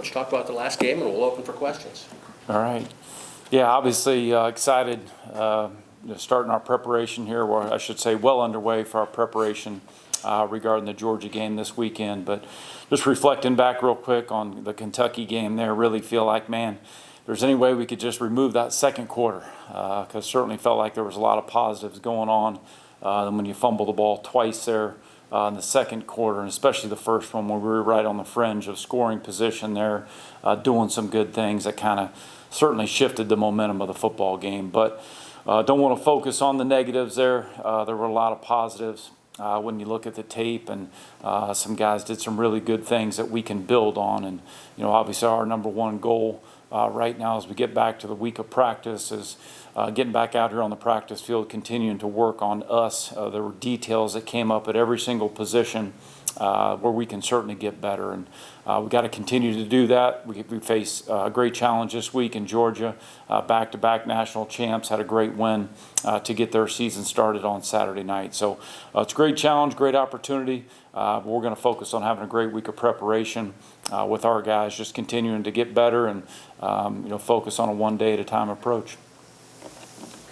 Coach, talk about the last game, and we'll open for questions. All right. Yeah, obviously excited starting our preparation here, or I should say well underway for our preparation regarding the Georgia game this weekend. But just reflecting back real quick on the Kentucky game there, really feel like, man, if there's any way we could just remove that second quarter, because certainly felt like there was a lot of positives going on. And when you fumble the ball twice there in the second quarter, and especially the first one when we were right on the fringe of scoring position there, doing some good things that kind of certainly shifted the momentum of the football game. But don't want to focus on the negatives there. There were a lot of positives when you look at the tape, and some guys did some really good things that we can build on. And obviously our number one goal right now as we get back to the week of practice is getting back out here on the practice field, continuing to work on us. There were details that came up at every single position where we can certainly get better, and we've got to continue to do that. We face a great challenge this week in Georgia, back-to-back national champs, had a great win to get their season started on Saturday night. So it's a great challenge, great opportunity. But we're going to focus on having a great week of preparation with our guys, just continuing to get better and focus on a one-day-at-a-time approach.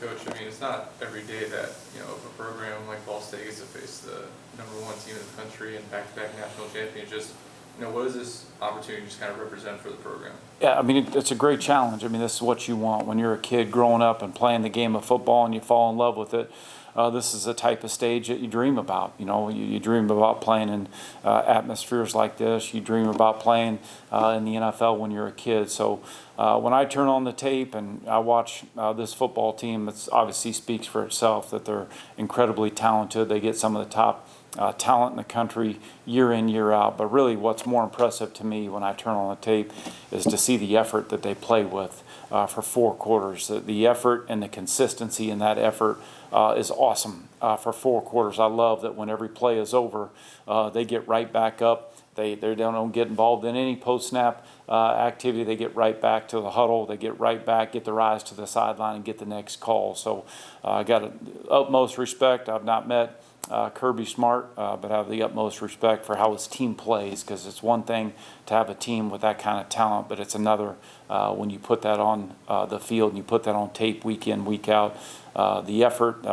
Coach, I mean, it's not every day that, a program like Ball State gets to face the number one team in the country and back-to-back national champions. Just, what does this opportunity just kind of represent for the program? Yeah, I mean, it's a great challenge. I mean, this is what you want when you're a kid growing up and playing the game of football and you fall in love with it. This is the type of stage that you dream about. You dream about playing in atmospheres like this. You dream about playing in the NFL when you're a kid. So when I turn on the tape and I watch this football team, it obviously speaks for itself that they're incredibly talented. They get some of the top talent in the country year in, year out. But really what's more impressive to me when I turn on the tape is to see the effort that they play with for 4 quarters. The effort and the consistency in that effort is awesome for 4 quarters. I love that when every play is over, they get right back up. They don't get involved in any post-snap activity. They get right back to the huddle. They get right back, get their eyes to the sideline, and get the next call. So I got utmost respect. I've not met Kirby Smart, but I have the utmost respect for how his team plays, because it's one thing to have a team with that kind of talent, but it's another when you put that on the field and you put that on tape week in, week out. The effort,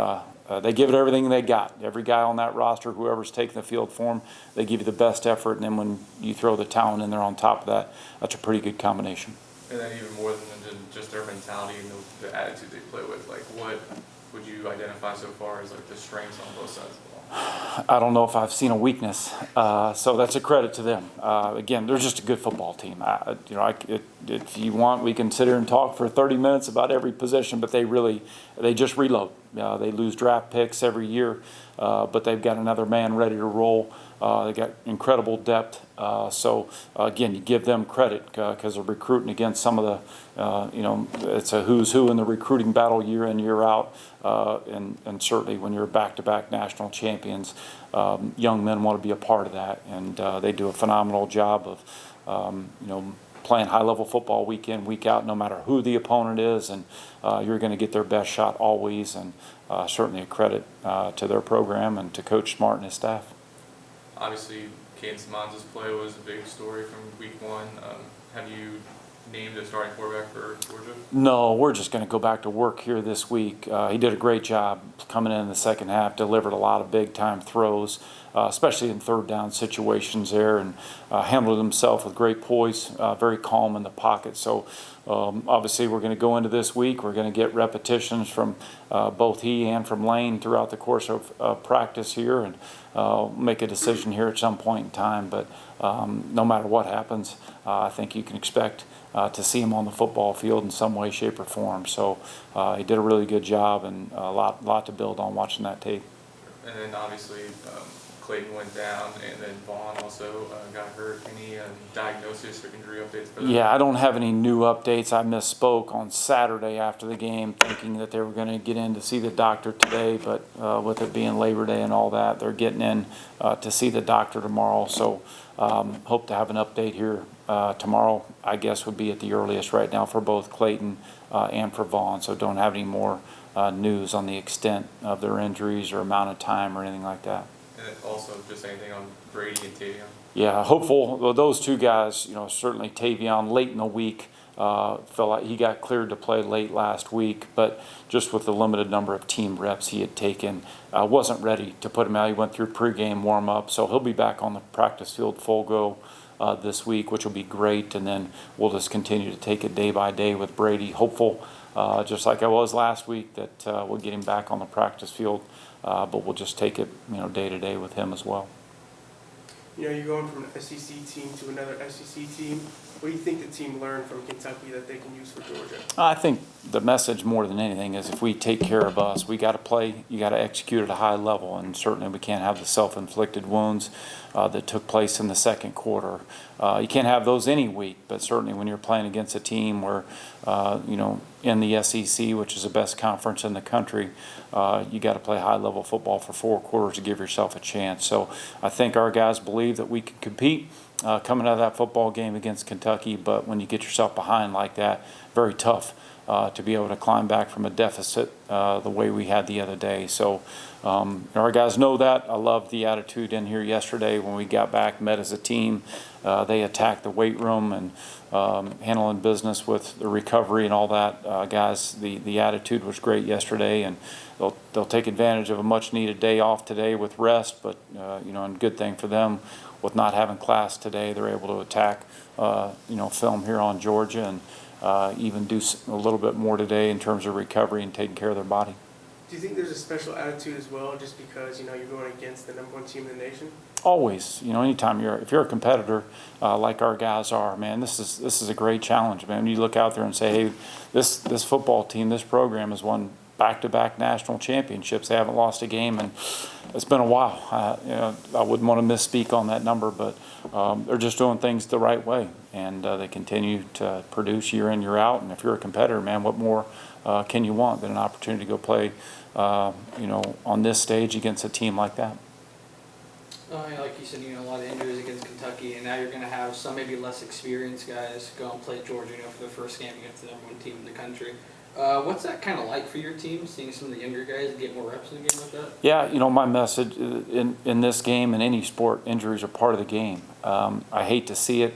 they give it everything they got. Every guy on that roster, whoever's taking the field for them, they give you the best effort, and then when you throw the talent in there on top of that, that's a pretty good combination. And then even more than just their mentality and the attitude they play with, like what would you identify so far as like the strengths on both sides of the ball? I don't know if I've seen a weakness, so that's a credit to them. Again, they're just a good football team. If you want, we can sit here and talk for 30 minutes about every position, but they just reload. They lose draft picks every year, but they've got another man ready to roll. They got incredible depth. So again, you give them credit because they're recruiting against some of the, it's a who's who in the recruiting battle year in, year out. And certainly when you're back-to-back national champions, young men want to be a part of that. And they do a phenomenal job of, playing high-level football week in, week out, no matter who the opponent is. And you're going to get their best shot always. And certainly a credit to their program and to Coach Smart and his staff. Obviously, Caden Simmons' play was a big story from week 1. Have you named a starting quarterback for Georgia? No, we're just going to go back to work here this week. He did a great job coming in the second half, delivered a lot of big-time throws, especially in third down situations there, and handled himself with great poise, very calm in the pocket. So obviously we're going to go into this week. We're going to get repetitions from both he and from Lane throughout the course of practice here, and make a decision here at some point in time. But no matter what happens, I think you can expect to see him on the football field in some way, shape, or form. So he did a really good job, and a lot to build on watching that tape. And then obviously Clayton went down, and then Vaughn also got hurt. Any diagnosis or injury updates for that? Yeah, I don't have any new updates. I misspoke on Saturday after the game, thinking that they were going to get in to see the doctor today, but with it being Labor Day and all that, they're getting in to see the doctor tomorrow. So hope to have an update here tomorrow, I guess would be at the earliest right now for both Clayton and for Vaughn. So don't have any more news on the extent of their injuries or amount of time or anything like that. And And also just anything on Brady and Tavion? Yeah, hopeful. Well, those two guys, certainly Tavion late in the week, felt like he got cleared to play late last week, but just with the limited number of team reps he had taken, wasn't ready to put him out. He went through pregame warm-up, so he'll be back on the practice field full go this week, which will be great, and then we'll just continue to take it day by day with Brady. Hopeful, just like I was last week, that we'll get him back on the practice field, but we'll just take it, day to day with him as well. You're going from an SEC team to another SEC team. What do you think the team learned from Kentucky that they can use for Georgia? I think the message more than anything is if we take care of us, we got to play, you got to execute at a high level, and certainly we can't have the self-inflicted wounds that took place in the second quarter. You can't have those any week, but certainly when you're playing against a team where, in the SEC, which is the best conference in the country, you got to play high-level football for 4 quarters to give yourself a chance. So I think our guys believe that we can compete coming out of that football game against Kentucky, but when you get yourself behind like that, very tough to be able to climb back from a deficit the way we had the other day. So our guys know that. I loved the attitude in here yesterday when we got back, met as a team. They attacked the weight room and handling business with the recovery and all that. Guys, the attitude was great yesterday, and they'll take advantage of a much-needed day off today with rest, but, and good thing for them with not having class today, they're able to attack, film here on Georgia and even do a little bit more today in terms of recovery and taking care of their body. Do you think there's a special attitude as well, just because you're going against the #1 team in the nation? Always, anytime if you're a competitor like our guys are, man, this is a great challenge, man. You look out there and say, hey, this football team, this program has won back-to-back national championships. They haven't lost a game, and it's been a while. I wouldn't want to misspeak on that number, but they're just doing things the right way, and they continue to produce year in, year out. And if you're a competitor, man, what more can you want than an opportunity to go play, on this stage against a team like that? Like you said, a lot of injuries against Kentucky, and now you're going to have some maybe less experienced guys go and play Georgia, for the first game against the #1 team in the country. What's that kind of like for your team, seeing some of the younger guys get more reps in a game like that? Yeah, my message in this game, in any sport, injuries are part of the game. I hate to see it.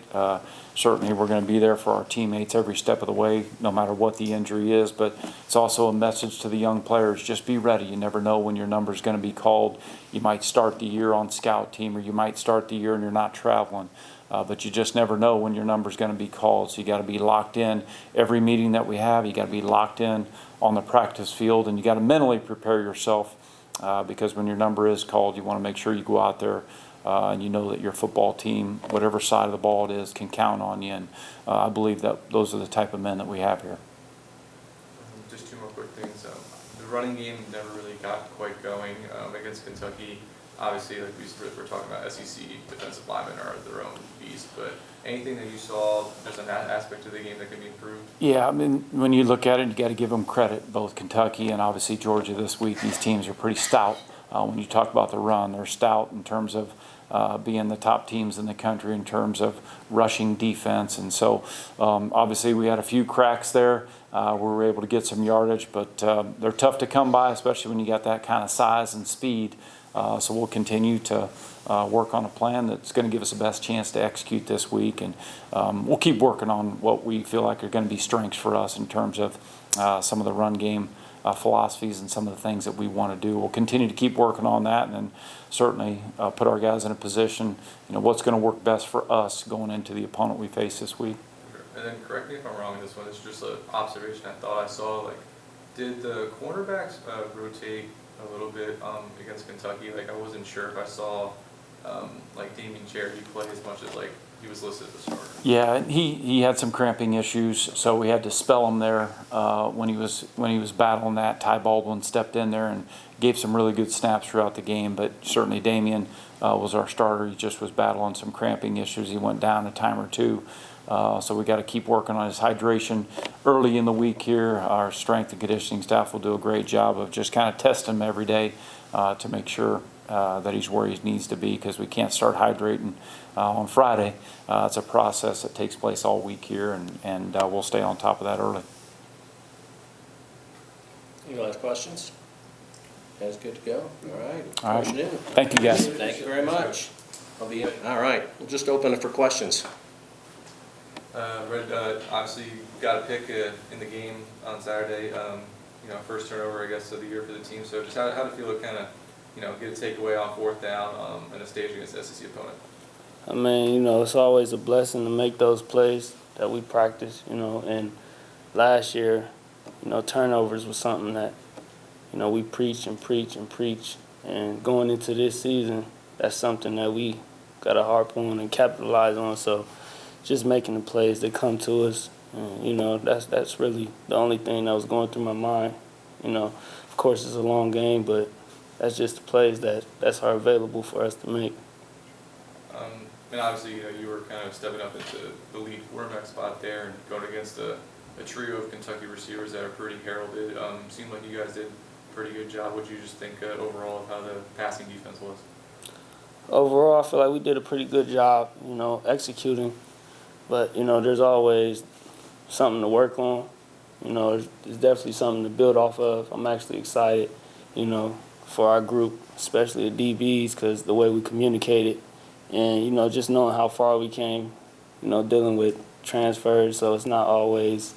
Certainly we're going to be there for our teammates every step of the way, no matter what the injury is, but it's also a message to the young players, just be ready. You never know when your number's going to be called. You might start the year on scout team, or you might start the year and you're not traveling. But you just never know when your number's going to be called, so you got to be locked in. Every meeting that we have, you got to be locked in on the practice field, and you got to mentally prepare yourself because when your number is called, you want to make sure you go out there and you know that your football team, whatever side of the ball it is, can count on you. And I believe that those are the type of men that we have here. Just 2 more quick things. The running game never really got quite going against Kentucky. Obviously, like we're talking about, SEC defensive linemen are their own beast, but anything that you saw, there's an aspect of the game that can be improved? Yeah, I mean, when you look at it, you got to give them credit, both Kentucky and obviously Georgia this week. These teams are pretty stout. When you talk about the run, they're stout in terms of being the top teams in the country in terms of rushing defense. And so, obviously, we had a few cracks there. We were able to get some yardage, but they're tough to come by, especially when you got that kind of size and speed. So we'll continue to work on a plan that's going to give us the best chance to execute this week, and we'll keep working on what we feel like are going to be strengths for us in terms of some of the run game philosophies and some of the things that we want to do. We'll continue to keep working on that, and then certainly put our guys in a position, what's going to work best for us going into the opponent we face this week. And then correct me if I'm wrong in this one, it's just an observation I thought I saw, did the cornerbacks rotate a little bit against Kentucky? I wasn't sure if I saw Damien Cherry play as much as he was listed as a starter. Yeah, he had some cramping issues, so we had to spell him there when he was battling that. Ty Baldwin stepped in there and gave some really good snaps throughout the game, but certainly Damien was our starter. He just was battling some cramping issues. He went down a time or two. So we got to keep working on his hydration early in the week here. Our strength and conditioning staff will do a great job of just kind of testing him every day to make sure that he's where he needs to be, because we can't start hydrating on Friday. It's a process that takes place all week here, and we'll stay on top of that early. Any last questions? Guys good to go? All right. All right. Coach Neu. Thank you, guys. Thank you very much. All right, we'll just open it for questions. Red, obviously you got a pick in the game on Saturday. First turnover, I guess, of the year for the team. So just how did it feel to kind of, get a takeaway on fourth down in a stage against an SEC opponent? I mean, it's always a blessing to make those plays that we practice, and last year, turnovers was something that, we preach and preach and preach. And going into this season, that's something that we got to harp on and capitalize on. So just making the plays that come to us, and, that's really the only thing that was going through my mind. Of course, it's a long game, but that's just the plays that's are available for us to make. And obviously, you were kind of stepping up into the lead quarterback spot there and going against a trio of Kentucky receivers that are pretty heralded. Seemed like you guys did a pretty good job. What do you just think overall of how the passing defense was? Overall, I feel like we did a pretty good job, executing. But, there's always something to work on. There's definitely something to build off of. I'm actually excited, for our group, especially the DBs, because the way we communicated and, just knowing how far we came, dealing with transfers. So it's not always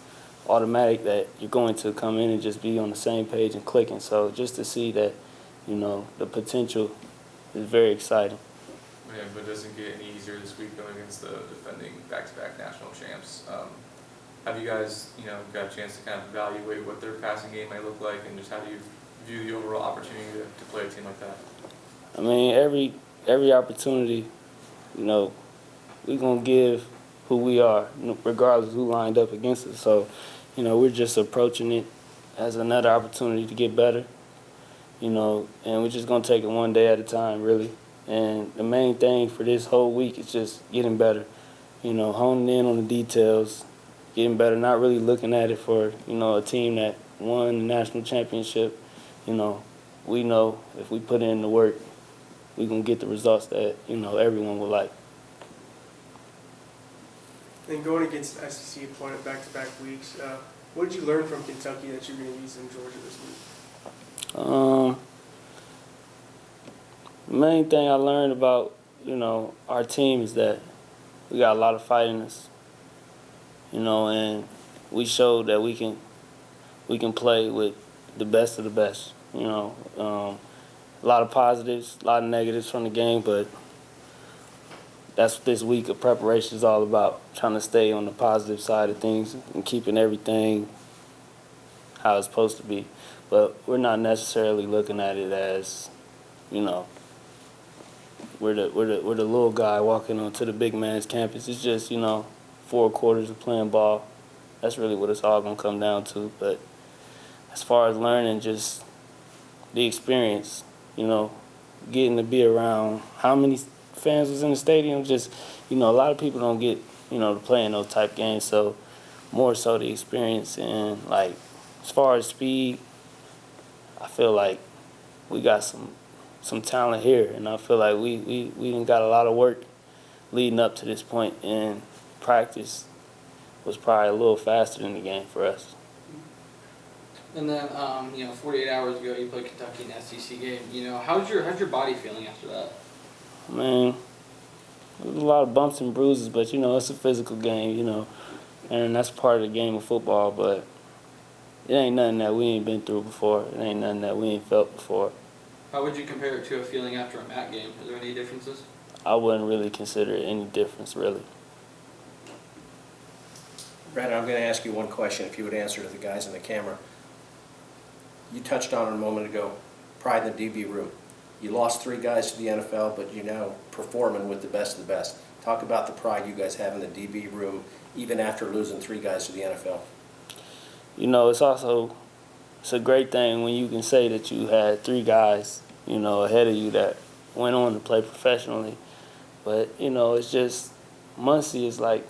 automatic that you're going to come in and just be on the same page and clicking. So just to see that, the potential is very exciting. Yeah, but it doesn't get any easier this week going against the defending back-to-back national champs. Have you guys, got a chance to kind of evaluate what their passing game might look like, and just how do you view the overall opportunity to play a team like that? I mean, every opportunity, we're going to give who we are, regardless of who lined up against us. So, we're just approaching it as another opportunity to get better, and we're just going to take it one day at a time, really. And the main thing for this whole week is just getting better, honing in on the details, getting better, not really looking at it for, a team that won the national championship. We know if we put in the work, we're going to get the results that, everyone would like. And going against an SEC opponent back-to-back weeks, what did you learn from Kentucky that you're going to use in Georgia this week? The main thing I learned about, our team is that we got a lot of fight in us, and we showed that we can play with the best of the best. A lot of positives, a lot of negatives from the game, but that's what this week of preparation is all about, trying to stay on the positive side of things and keeping everything how it's supposed to be. But we're not necessarily looking at it as, we're the little guy walking onto the big man's campus. It's just, 4 quarters of playing ball. That's really what it's all going to come down to. But as far as learning, just the experience, getting to be around how many fans was in the stadium. Just, a lot of people don't get, to play in those type games. So more so the experience. And, as far as speed, I feel like we got some talent here. And I feel like we done got a lot of work leading up to this point. And practice was probably a little faster than the game for us. And then, 48 hours ago, you played Kentucky in the SEC game. How's your body feeling after that? I mean, there's a lot of bumps and bruises, but, it's a physical game, and that's part of the game of football. But it ain't nothing that we ain't been through before. It ain't nothing that we ain't felt before. How would you compare it to a feeling after a MAC game? Is there any differences? I wouldn't really consider it any difference, really. Brandon, I'm going to ask you one question, if you would answer to the guys in the camera. You touched on it a moment ago, pride in the DB room. You lost 3 guys to the NFL, but you're now performing with the best of the best. Talk about the pride you guys have in the DB room, even after losing 3 guys to the NFL. It's a great thing when you can say that you had 3 guys, ahead of you that went on to play professionally. But, it's just, Muncie is like,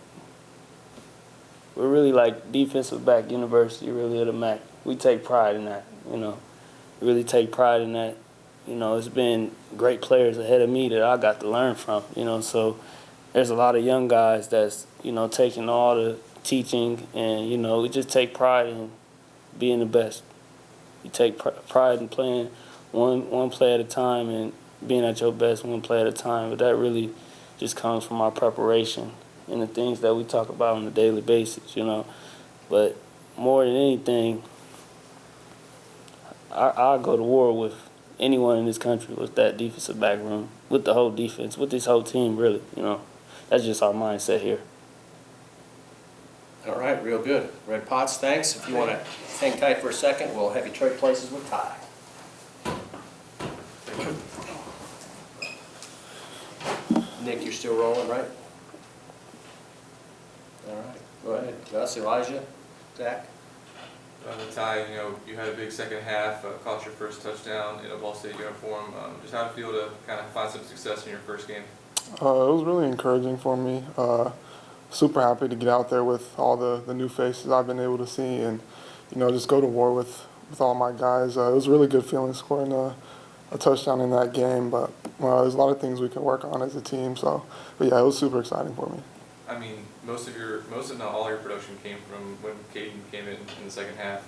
we're really like defensive back university, really, of the MAC. We take pride in that, really take pride in that. It's been great players ahead of me that I got to learn from, so there's a lot of young guys that's, taking all the teaching and, we just take pride in being the best. You take pride in playing one play at a time and being at your best one play at a time. But that really just comes from our preparation and the things that we talk about on a daily basis, you know. But more than anything, I'll go to war with anyone in this country with that defensive back room, with the whole defense, with this whole team, really, you know. That's just our mindset here. All right, real good. Red Potts, thanks. If you want to hang tight for a second, we'll have you trade places with Ty. Nick, you're still rolling, right? All right, go ahead. Gus, Elijah, Zach? Ty, you had a big second half, caught your first touchdown in a Ball State uniform. Just how did it feel to kind of find some success in your first game? It was really encouraging for me. Super happy to get out there with all the new faces I've been able to see and, just go to war with all my guys. It was a really good feeling scoring a touchdown in that game, but there's a lot of things we can work on as a team. But yeah, it was super exciting for me. I mean, most if not all your production came from when Caden came in the second half.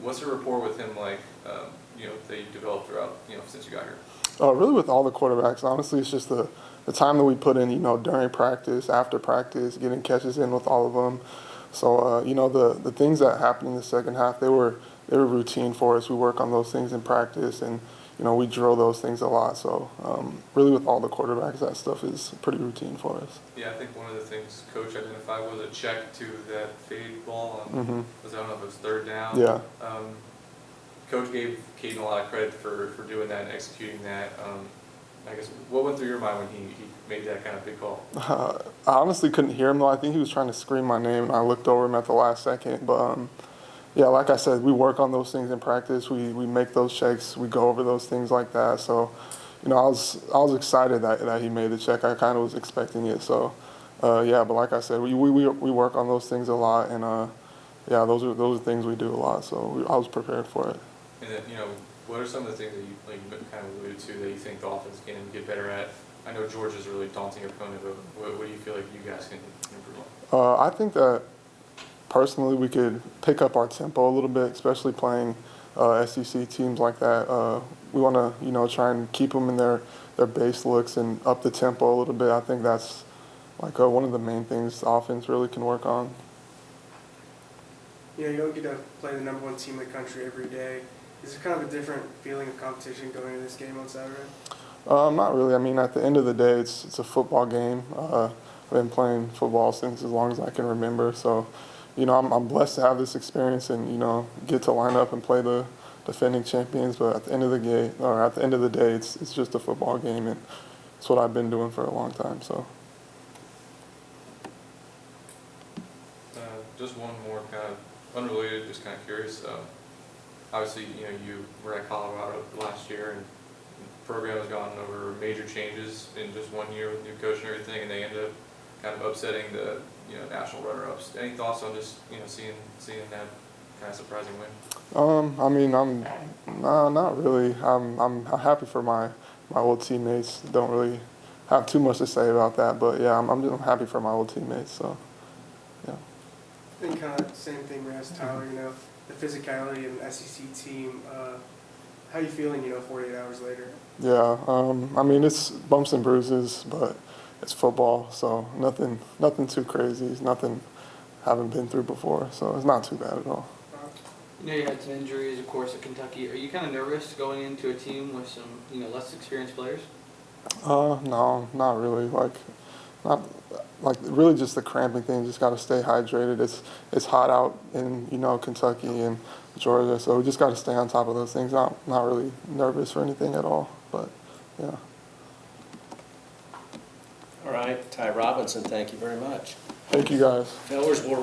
What's the rapport with him like, that you developed throughout, since you got here? Really with all the quarterbacks, honestly, it's just the time that we put in, during practice, after practice, getting catches in with all of them. So, the things that happened in the second half, they were routine for us. We work on those things in practice, and, we drill those things a lot. So, really with all the quarterbacks, that stuff is pretty routine for us. Yeah, I think one of the things Coach identified was a check to that fade ball on, I don't know if it was third down. Yeah. Coach gave Caden a lot of credit for doing that and executing that. I guess, what went through your mind when he made that kind of big call? I honestly couldn't hear him, though. I think he was trying to scream my name, and I looked over him at the last second. But, yeah, like I said, we work on those things in practice. We make those checks. We go over those things like that. So, I was excited that he made the check. I kind of was expecting it. So, yeah, but like I said, we work on those things a lot. And, yeah, those are things we do a lot. So I was prepared for it. And then, what are some of the things that you kind of alluded to that you think the offense can get better at? I know Georgia's a really daunting opponent, but what do you feel like you guys can improve on? I think that personally we could pick up our tempo a little bit, especially playing SEC teams like that. We want to, try and keep them in their base looks and up the tempo a little bit. I think that's like one of the main things the offense really can work on. You don't get to play the #1 team in the country every day. Is it kind of a different feeling of competition going into this game on Saturday? Not really. I mean, at the end of the day, it's a football game. I've been playing football since as long as I can remember. So, I'm blessed to have this experience and, get to line up and play the defending champions. But at the end of the day, it's just a football game, and it's what I've been doing for a long time. So. Just one more kind of unrelated, just kind of curious. Obviously, you were at Colorado last year, and the program has gone over major changes in just 1 year with new coach and everything, and they ended up kind of upsetting the national runner-ups. Any thoughts on just seeing that kind of surprising win? I mean, not really. I'm happy for my old teammates. Don't really have too much to say about that, but yeah, I'm happy for my old teammates. So, yeah. I think kind of the same thing we asked Tyler. The physicality of an SEC team. How are you feeling? 48 hours later. Yeah. I mean, it's bumps and bruises, but it's football, so nothing too crazy. It's nothing I haven't been through before, so it's not too bad at all. You had some injuries, of course, at Kentucky. Are you kind of nervous going into a team with some, less experienced players? No, not really. Really just the cramping thing. Just got to stay hydrated. It's hot out in Kentucky and Georgia, so we just got to stay on top of those things. Not really nervous for anything at all, but yeah. All right, Ty Robinson, thank you very much. Thank you guys. Fellas, we'll